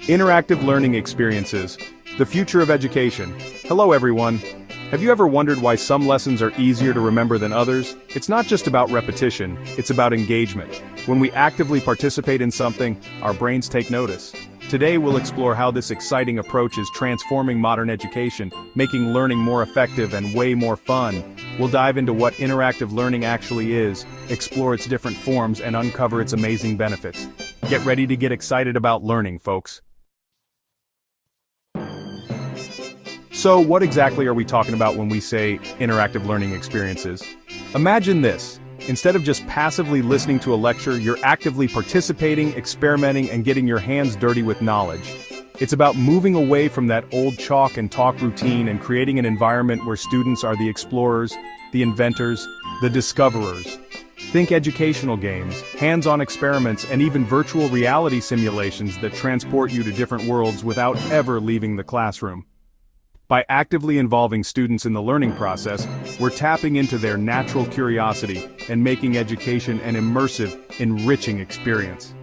Interactive learning experiences, the future of education. Hello everyone. Have you ever wondered why some lessons are easier to remember than others? It's not just about repetition, it's about engagement. When we actively participate in something, our brains take notice. Today we'll explore how this exciting approach is transforming modern education, making learning more effective and way more fun. We'll dive into what interactive learning actually is, explore its different forms, and uncover its amazing benefits. Get ready to get excited about learning, folks. So what exactly are we talking about when we say interactive learning experiences? Imagine this. Instead of just passively listening to a lecture, you're actively participating, experimenting, and getting your hands dirty with knowledge. It's about moving away from that old chalk and talk routine and creating an environment where students are the explorers, the inventors, the discoverers. Think educational games, hands-on experiments, and even virtual reality simulations that transport you to different worlds without ever leaving the classroom. By actively involving students in the learning process, we're tapping into their natural curiosity and making education an immersive, enriching experience.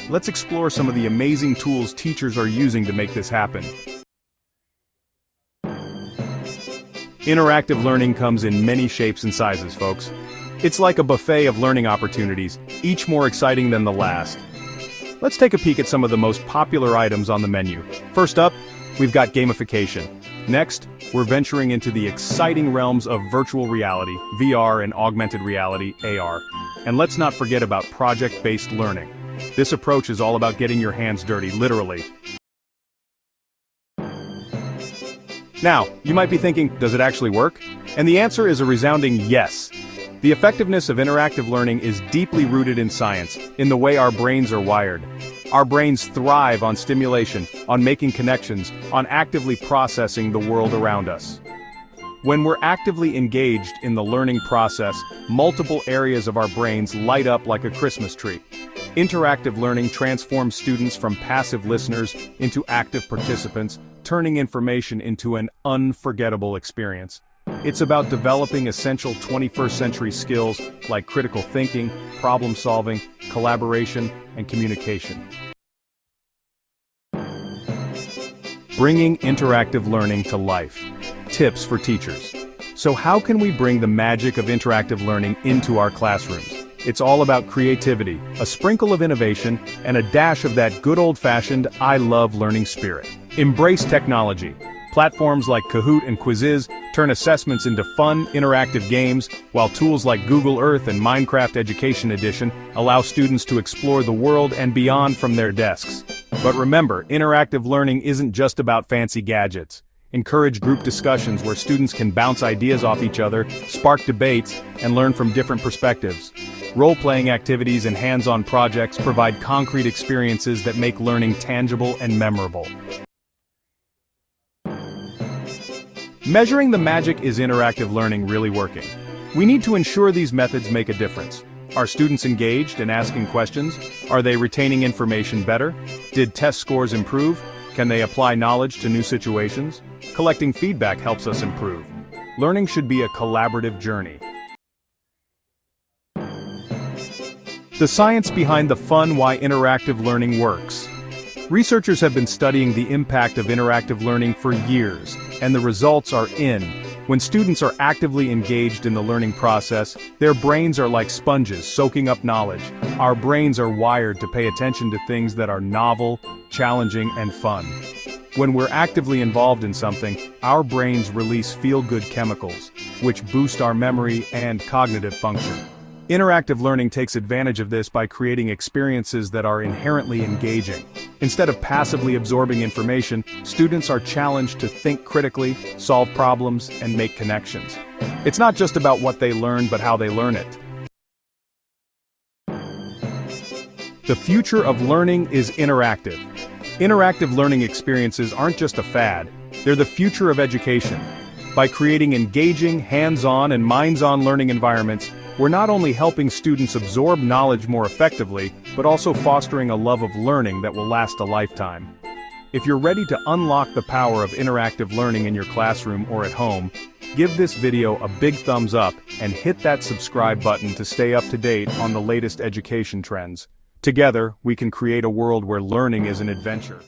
Let's explore some of the amazing tools teachers are using to make this happen. Interactive learning comes in many shapes and sizes, folks. It's like a buffet of learning opportunities, each more exciting than the last. Let's take a peek at some of the most popular items on the menu. First up, we've got gamification. Next, we're venturing into the exciting realms of virtual reality, VR, and augmented reality, AR. And let's not forget about project-based learning. This approach is all about getting your hands dirty, literally. Now, you might be thinking, does it actually work? And the answer is a resounding yes. The effectiveness of interactive learning is deeply rooted in science, in the way our brains are wired. Our brains thrive on stimulation, on making connections, on actively processing the world around us. When we're actively engaged in the learning process, multiple areas of our brains light up like a Christmas tree. Interactive learning transforms students from passive listeners into active participants, turning information into an unforgettable experience. It's about developing essential 21st century skills like critical thinking, problem solving, collaboration, and communication. Bringing interactive learning to life. Tips for teachers. So how can we bring the magic of interactive learning into our classrooms? It's all about creativity, a sprinkle of innovation, and a dash of that good old-fashioned I love learning spirit. Embrace technology. Platforms like Kahoot and Quizzes turn assessments into fun, interactive games, while tools like Google Earth and Minecraft Education Edition allow students to explore the world and beyond from their desks. But remember, interactive learning isn't just about fancy gadgets. Encourage group discussions where students can bounce ideas off each other, spark debates, and learn from different perspectives. Role-playing activities and hands-on projects provide concrete experiences that make learning tangible and memorable. Measuring the magic. Is interactive learning really working? We need to ensure these methods make a difference. Are students engaged and asking questions? Are they retaining information better? Did test scores improve? Can they apply knowledge to new situations? Collecting feedback helps us improve. Learning should be a collaborative journey. The science behind the fun. Why interactive learning works. Researchers have been studying the impact of interactive learning for years, and the results are in. When students are actively engaged in the learning process, their brains are like sponges soaking up knowledge. Our brains are wired to pay attention to things that are novel, challenging, and fun. When we're actively involved in something, our brains release feel-good chemicals, which boost our memory and cognitive function. Interactive learning takes advantage of this by creating experiences that are inherently engaging. Instead of passively absorbing information, students are challenged to think critically, solve problems, and make connections. It's not just about what they learn, but how they learn it. The future of learning is interactive. Interactive learning experiences aren't just a fad, they're the future of education. By creating engaging, hands-on, and minds-on learning environments, we're not only helping students absorb knowledge more effectively, but also fostering a love of learning that will last a lifetime. If you're ready to unlock the power of interactive learning in your classroom or at home, give this video a big thumbs up and hit that subscribe button to stay up to date on the latest education trends. Together, we can create a world where learning is an adventure.